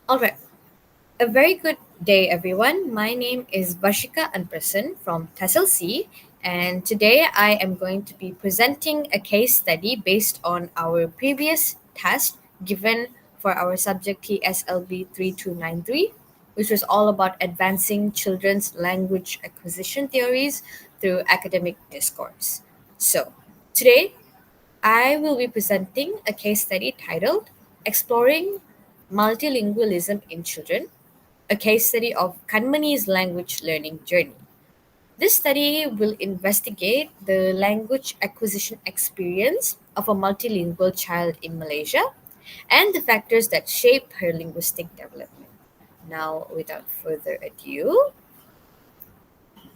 All right. A very good day, everyone. My name is Vashika Anprasan from TESLC, and today I am going to be presenting a case study based on our previous task given for our subject TSLB 3293, which was all about advancing children's language acquisition theories through academic discourse. So, today I will be presenting a case study titled Exploring Multilingualism in Children, a case study of Kanmani's language learning journey. This study will investigate the language acquisition experience of a multilingual child in Malaysia and the factors that shape her linguistic development. Now, without further ado,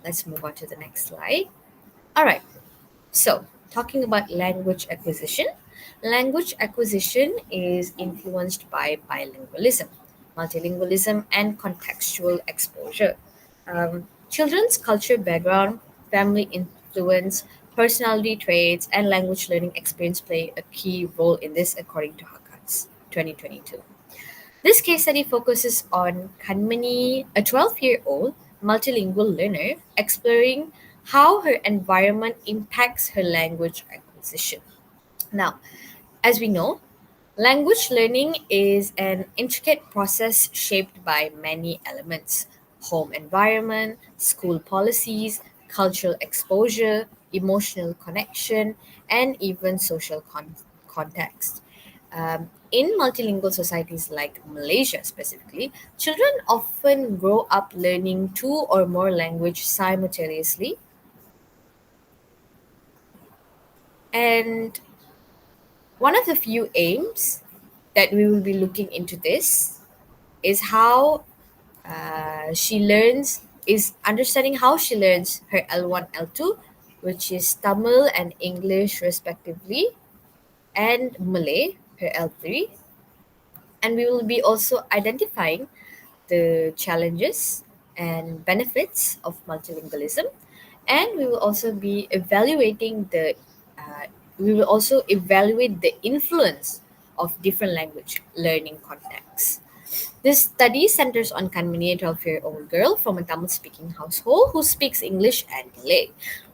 let's move on to the next slide. All right. So, talking about language acquisition is influenced by bilingualism, multilingualism, and contextual exposure. Children's culture background, family influence, personality traits, and language learning experience play a key role in this, according to Hakkans 2022. This case study focuses on Kanmani, a 12-year-old multilingual learner, exploring how her environment impacts her language acquisition. Now, as we know, language learning is an intricate process shaped by many elements: home environment, school policies, cultural exposure, emotional connection, and even social context. In multilingual societies like Malaysia specifically, children often grow up learning two or more languages simultaneously, and one of the few aims that we will be looking into this is how she learns is understanding how she learns her L1 L2, which is Tamil and English respectively, and Malay, her L3. And we will be also identifying the challenges and benefits of multilingualism, and uh, we will also evaluate the influence of different language learning contexts. This study centers on Kanmani, a 12-year-old girl from a Tamil speaking household who speaks English and Malay.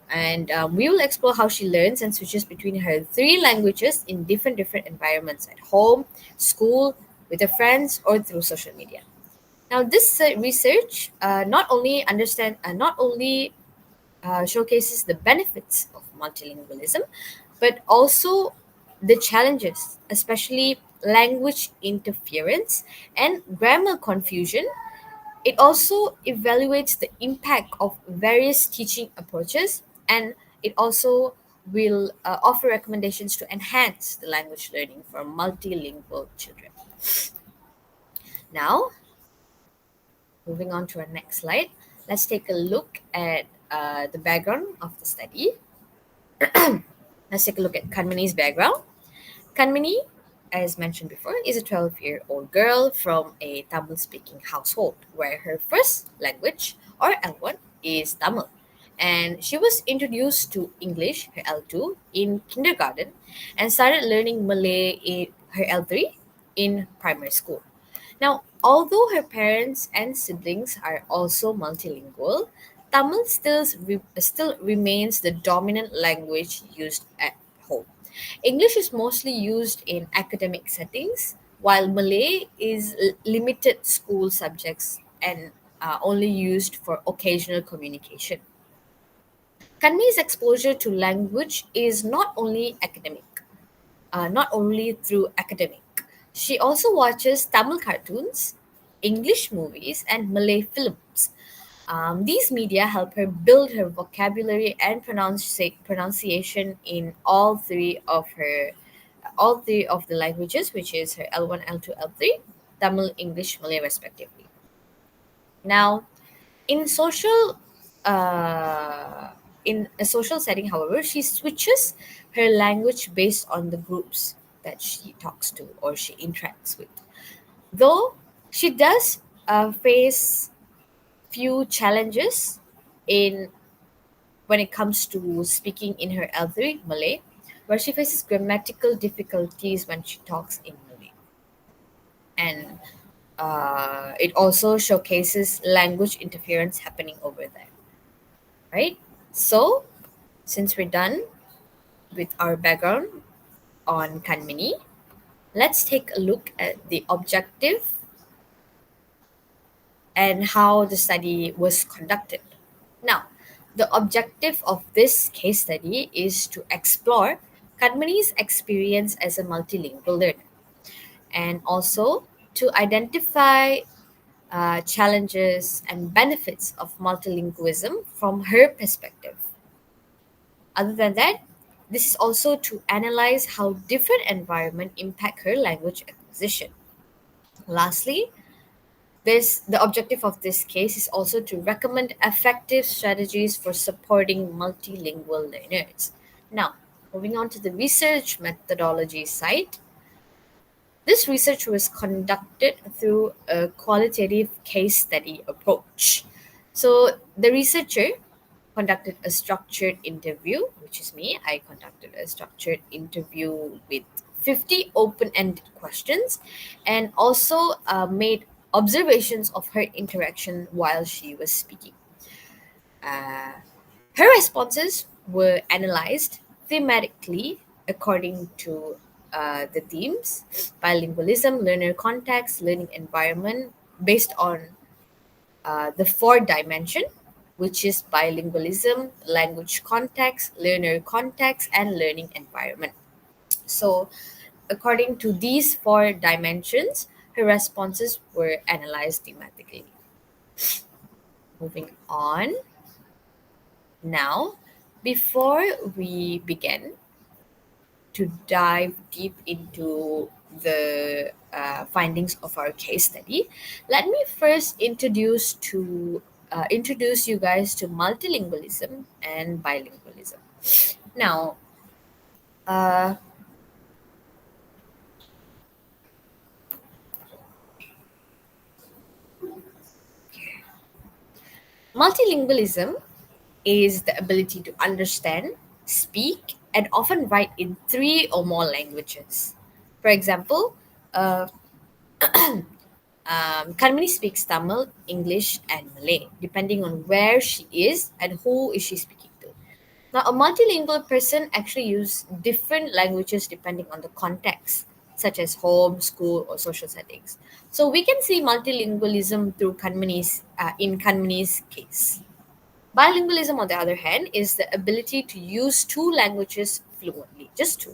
And we will explore how she learns and switches between her three languages in different environments: at home, school, with her friends, or through social media. Now, this research not only showcases the benefits of multilingualism, but also the challenges, especially language interference and grammar confusion. It also evaluates the impact of various teaching approaches, and it also will offer recommendations to enhance the language learning for multilingual children. Now, moving on to our next slide, let's take a look at the background of the study. Let's take a look at Kanmani's background. Kanmani, as mentioned before, is a 12-year-old girl from a Tamil speaking household where her first language, or L1, is Tamil. And she was introduced to English, her L2, in kindergarten and started learning Malay in her L3 in primary school. Now, although her parents and siblings are also multilingual, Tamil still remains the dominant language used at home. English is mostly used in academic settings, while Malay is limited school subjects and only used for occasional communication. Kanmi's exposure to language is not only through academic. She also watches Tamil cartoons, English movies, and Malay films. These media help her build her vocabulary and pronunciation in all three of the languages, which is her L1, L2, L3, Tamil, English, Malay, respectively. Now, in social uh, in a social setting, however, she switches her language based on the groups that she talks to or she interacts with. Though she does face few challenges in when it comes to speaking in her L3 Malay, where she faces grammatical difficulties when she talks in Malay. And It also showcases language interference happening over there, right? So, since we're done with our background on Kanmini, let's take a look at the objective and how the study was conducted. Now, the objective of this case study is to explore Kadmani's experience as a multilingual learner and also to identify challenges and benefits of multilingualism from her perspective. Other than that, this is also to analyze how different environment impact her language acquisition. Lastly, the objective of this case is also to recommend effective strategies for supporting multilingual learners. Now, moving on to the research methodology side, this research was conducted through a qualitative case study approach. So, the researcher conducted a structured interview, which is me. I conducted a structured interview with 50 open ended questions and also made observations of her interaction while she was speaking. Uh, Her responses were analyzed thematically according to the themes bilingualism, learner context, learning environment, based on the four dimension, which is bilingualism, language context, learner context, and learning environment. So, according to these four dimensions, her responses were analyzed thematically. Moving on now, before we begin to dive deep into the findings of our case study, let me first introduce you guys to multilingualism and bilingualism. Now, uh, multilingualism is the ability to understand, speak, and often write in three or more languages. For example, uh, Karmini speaks Tamil, English, and Malay, depending on where she is and who is she speaking to. Now, a multilingual person actually use different languages depending on the context, such as home, school, or social settings. So we can see multilingualism through in Kanmani's case. Bilingualism, on the other hand, is the ability to use two languages fluently, just two.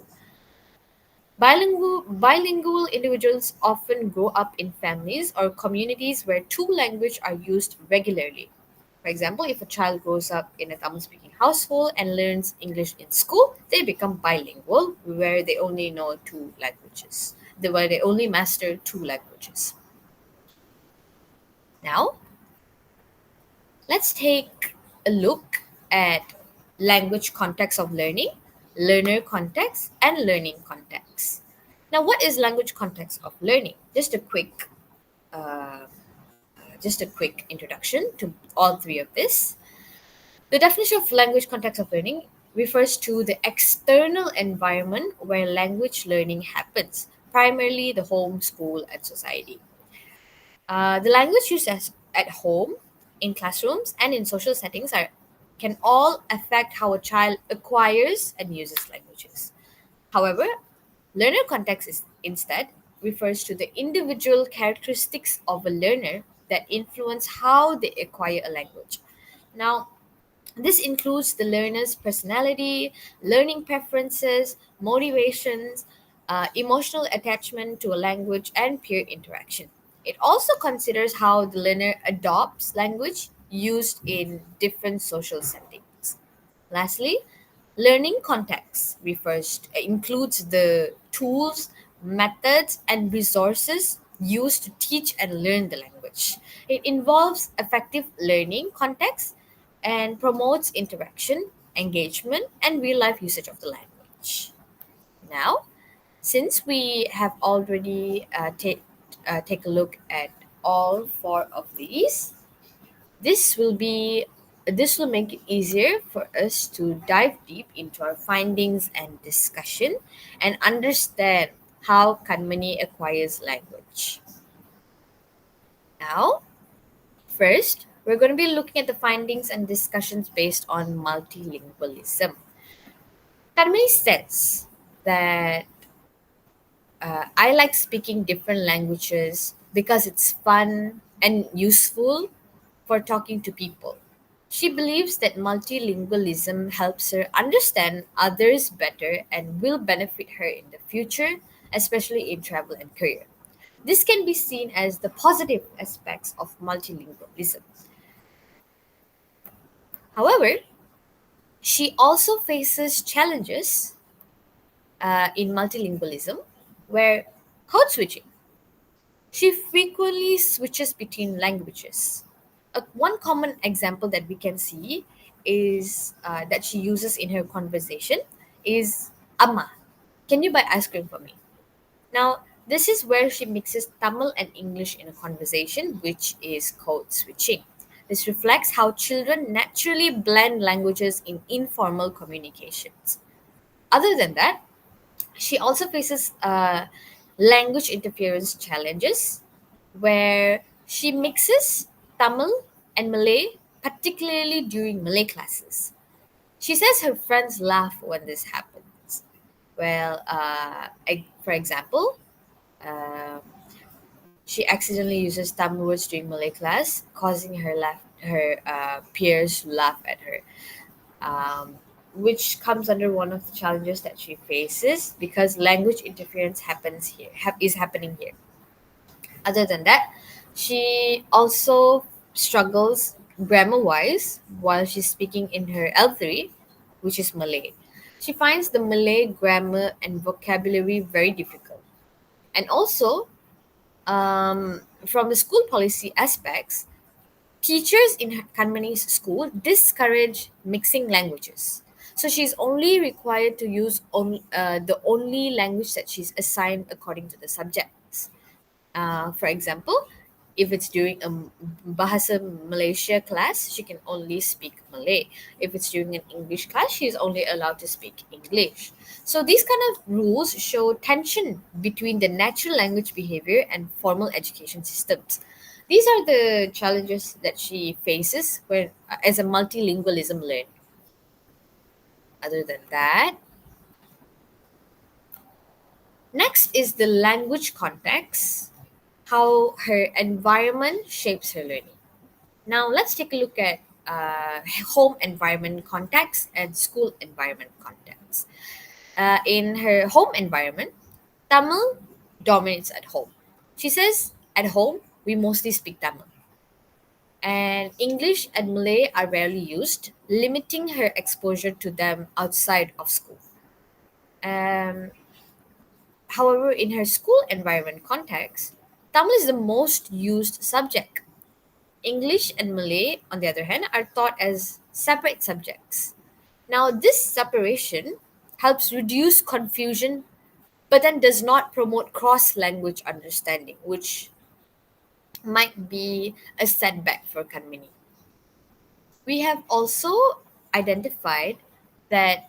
Bilingual individuals often grow up in families or communities where two languages are used regularly. For example, if a child grows up in a Tamil speaking household and learns English in school, they become bilingual, where they only know two languages, where they only master two languages. Now, let's take a look at language context of learning, learner context, and learning context. Now, what is language context of learning? Uh, just a quick introduction to all three of this. The definition of language context of learning refers to the external environment where language learning happens, primarily the home, school, and society. The language used at home, in classrooms, and in social settings can all affect how a child acquires and uses languages. However, learner context is instead refers to the individual characteristics of a learner that influence how they acquire a language. Now, this includes the learner's personality, learning preferences, motivations, emotional attachment to a language, and peer interaction. It also considers how the learner adopts language used in different social settings. Lastly, learning context includes the tools, methods, and resources used to teach and learn the language. It involves effective learning context and promotes interaction, engagement, and real life usage of the language. Now, since we have already take a look at all four of these, this will be this will make it easier for us to dive deep into our findings and discussion and understand how Kanmani acquires language. Now, first, we're going to be looking at the findings and discussions based on multilingualism. Tanmay says that I like speaking different languages because it's fun and useful for talking to people. She believes that multilingualism helps her understand others better and will benefit her in the future, especially in travel and career. This can be seen as the positive aspects of multilingualism. However, she also faces challenges in multilingualism where code switching. She frequently switches between languages. One common example that we can see is that she uses in her conversation is Amma. Can you buy ice cream for me? Now, this is where she mixes Tamil and English in a conversation, which is code switching. This reflects how children naturally blend languages in informal communications. Other than that, she also faces language interference challenges where she mixes Tamil and Malay, particularly during Malay classes. She says her friends laugh when this happens. Well, for example, uh, she accidentally uses Tamil words during Malay class, causing her peers to laugh at her, um, which comes under one of the challenges that she faces because language interference is happening here. Other than that, she also struggles grammar wise while she's speaking in her L3, which is Malay. She finds the Malay grammar and vocabulary very difficult. And also, from the school policy aspects, teachers in Kanmani's school discourage mixing languages. So she's only required to use the only language that she's assigned according to the subjects. For example, if it's during a Bahasa Malaysia class, she can only speak Malay. If it's during an English class, she is only allowed to speak English. So these kind of rules show tension between the natural language behavior and formal education systems. These are the challenges that she faces when, as a multilingualism learner. Other than that, next is the language context, how her environment shapes her learning. Now, let's take a look at home environment context and school environment context. In her home environment, Tamil dominates at home. She says, at home, we mostly speak Tamil. And English and Malay are rarely used, limiting her exposure to them outside of school. Um, However, in her school environment context, Tamil is the most used subject. English and Malay, on the other hand, are taught as separate subjects. Now, this separation helps reduce confusion but then does not promote cross language understanding, which might be a setback for Kanmini. We have also identified that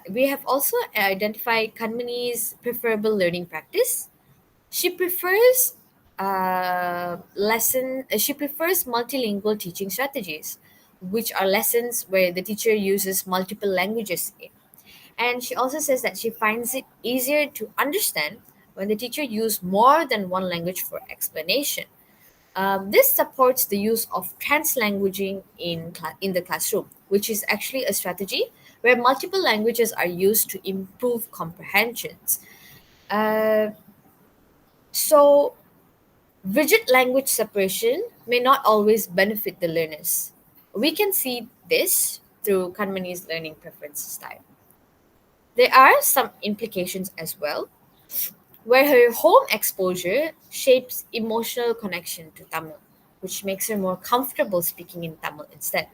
we have also identified Kanmini's preferable learning practice. She prefers she prefers multilingual teaching strategies, which are lessons where the teacher uses multiple languages in. And she also says that she finds it easier to understand when the teacher uses more than one language for explanation. This supports the use of translanguaging in the classroom, which is actually a strategy where multiple languages are used to improve comprehensions. Uh, so, rigid language separation may not always benefit the learners. We can see this through Kanmani's learning preference style. There are some implications as well, where her home exposure shapes emotional connection to Tamil, which makes her more comfortable speaking in Tamil instead.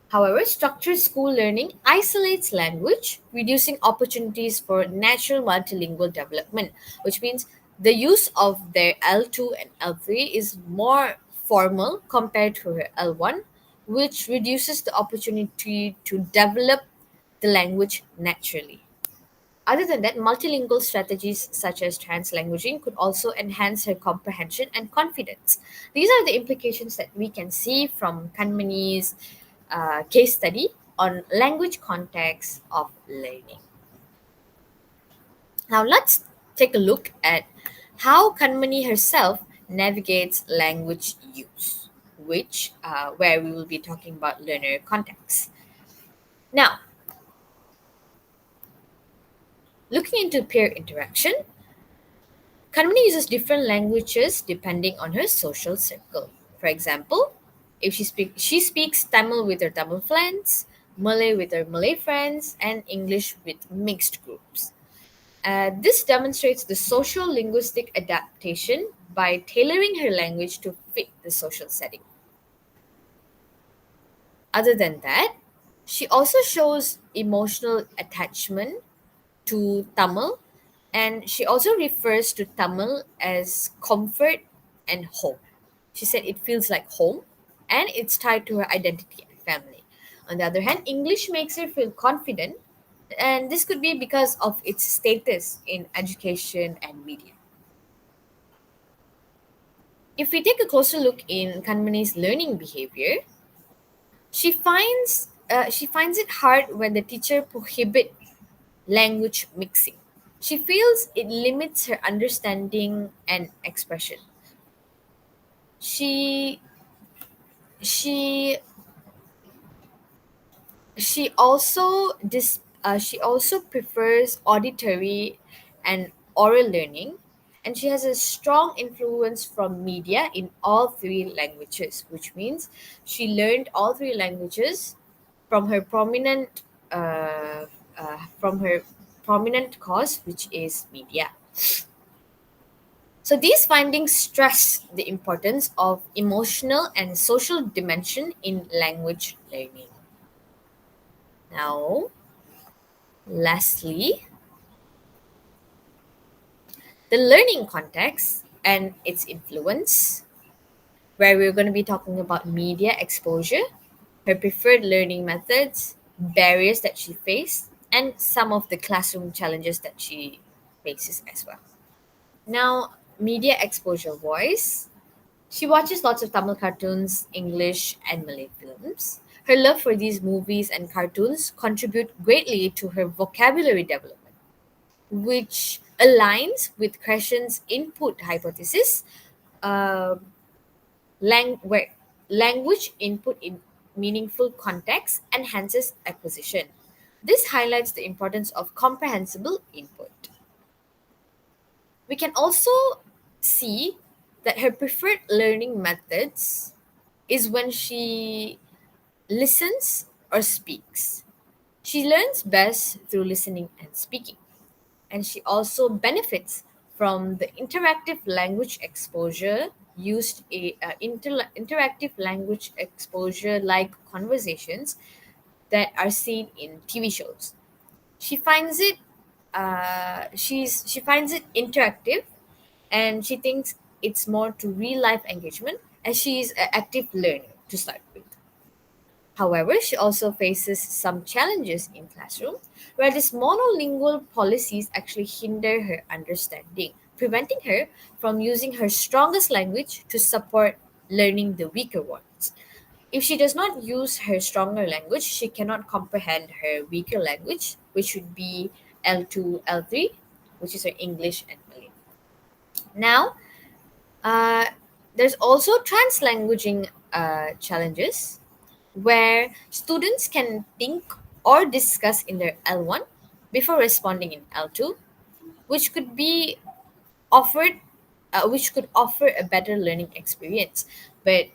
However, structured school learning isolates language, reducing opportunities for natural multilingual development, which means the use of their L2 and L3 is more formal compared to her L1, which reduces the opportunity to develop the language naturally. Other than that, multilingual strategies such as translanguaging could also enhance her comprehension and confidence. These are the implications that we can see from Kanmani's case study on language context of learning. Now, let's take a look at how Kanmani herself navigates language use, which where we will be talking about learner context. Now, looking into peer interaction, Kanmani uses different languages depending on her social circle. For example, if she speaks Tamil with her Tamil friends, Malay with her Malay friends, and English with mixed groups. This demonstrates the social linguistic adaptation by tailoring her language to fit the social setting. Other than that, she also shows emotional attachment to Tamil, and she also refers to Tamil as comfort and home. She said it feels like home and it's tied to her identity and family. On the other hand, English makes her feel confident, and this could be because of its status in education and media. If we take a closer look in Kanmani's learning behavior, she finds it hard when the teacher prohibit language mixing. She feels it limits her understanding and expression. She she she also prefers auditory and oral learning, and she has a strong influence from media in all three languages, which means she learned all three languages from her prominent from her prominent course, which is media. So these findings stress the importance of emotional and social dimension in language learning. Now, lastly, the learning context and its influence, where we're going to be talking about media exposure, her preferred learning methods, barriers that she faced, and some of the classroom challenges that she faces as well. Now, media exposure voice. She watches lots of Tamil cartoons, English, and Malay films. Her love for these movies and cartoons contribute greatly to her vocabulary development, which aligns with Crescent's input hypothesis, uh, where language input in meaningful context enhances acquisition. This highlights the importance of comprehensible input. We can also see that her preferred learning methods is when she listens or speaks. She learns best through listening and speaking, and she also benefits from the interactive language exposure interactive language exposure like conversations that are seen in TV shows. She finds it she finds it interactive, and she thinks it's more to real life engagement, as she is an active learner to start with. However, she also faces some challenges in classroom where these monolingual policies actually hinder her understanding, preventing her from using her strongest language to support learning the weaker ones. If she does not use her stronger language, she cannot comprehend her weaker language, which would be L2, L3, which is her English and Malay. Now, uh, there's also translanguaging challenges where students can think or discuss in their L1 before responding in L2, which could be offered which could offer a better learning experience. But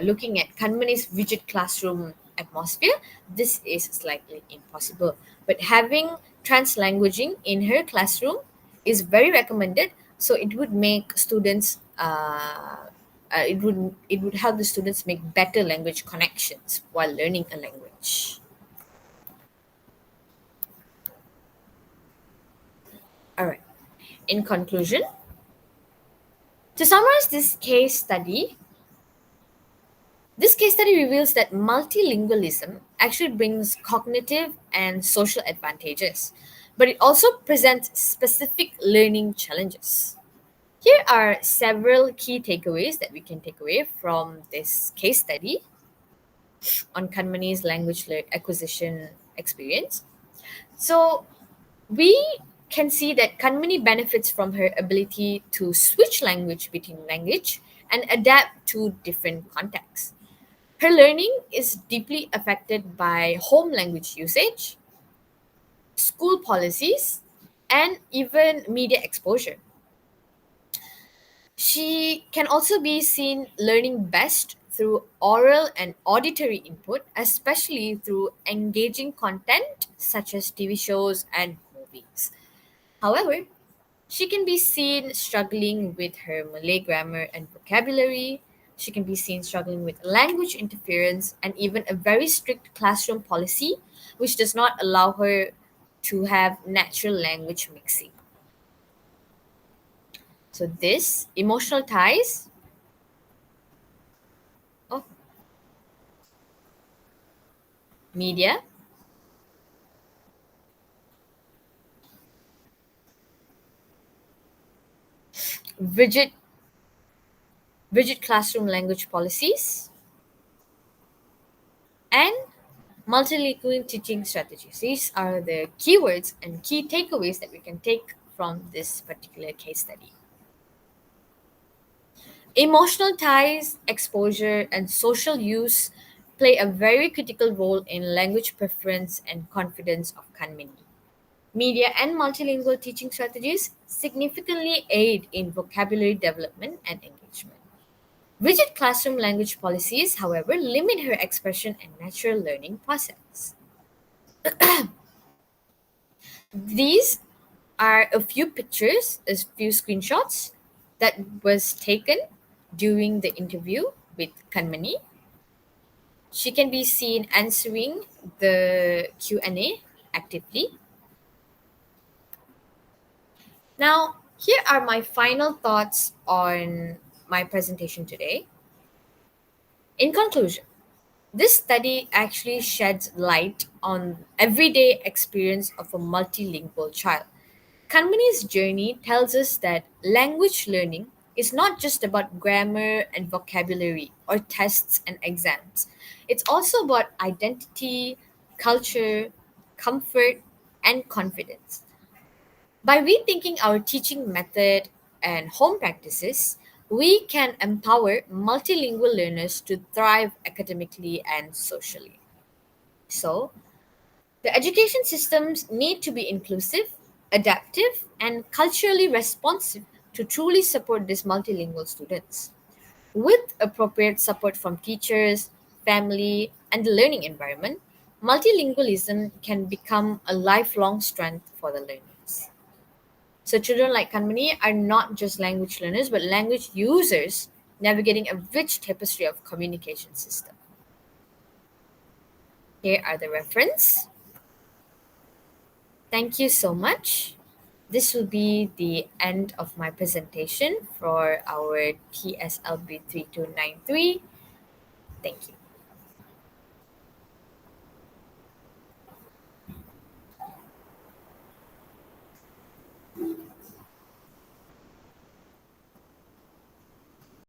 looking at Kanmani's rigid classroom atmosphere, this is slightly impossible. But having translanguaging in her classroom is very recommended, so it would make students it would help the students make better language connections while learning a language. All right. In conclusion, to summarize this case study, This case study reveals that multilingualism actually brings cognitive and social advantages, but it also presents specific learning challenges. Here are several key takeaways that we can take away from this case study on Kanmani's acquisition experience. So, we can see that Kanmani benefits from her ability to switch language between language and adapt to different contexts. Her learning is deeply affected by home language usage, school policies, and even media exposure. She can also be seen learning best through oral and auditory input, especially through engaging content such as TV shows and movies. However, she can be seen struggling with her Malay grammar and vocabulary. She can be seen struggling with language interference and even a very strict classroom policy, which does not allow her to have natural language mixing. So, this emotional ties, oh, media, rigid, rigid classroom language policies, and multilingual teaching strategies. These are the keywords and key takeaways that we can take from this particular case study. Emotional ties, exposure, and social use play a very critical role in language preference and confidence of Kanmini. Media and multilingual teaching strategies significantly aid in vocabulary development and engagement. Rigid classroom language policies, however, limit her expression and natural learning process. These are a few pictures, a few screenshots that was taken during the interview with Kanmani. She can be seen answering the Q&A actively. Now, here are my final thoughts on my presentation today. In conclusion, this study actually sheds light on everyday experience of a multilingual child. Kanmani's journey tells us that language learning is not just about grammar and vocabulary or tests and exams. It's also about identity, culture, comfort, and confidence. By rethinking our teaching method and home practices, we can empower multilingual learners to thrive academically and socially. So, the education systems need to be inclusive, adaptive, and culturally responsive to truly support these multilingual students. With appropriate support from teachers, family, and the learning environment, multilingualism can become a lifelong strength for the learners. So, children like Kanmani are not just language learners, but language users navigating a rich tapestry of communication system. Here are the reference. Thank you so much. This will be the end of my presentation for our TSLB 3293. Thank you.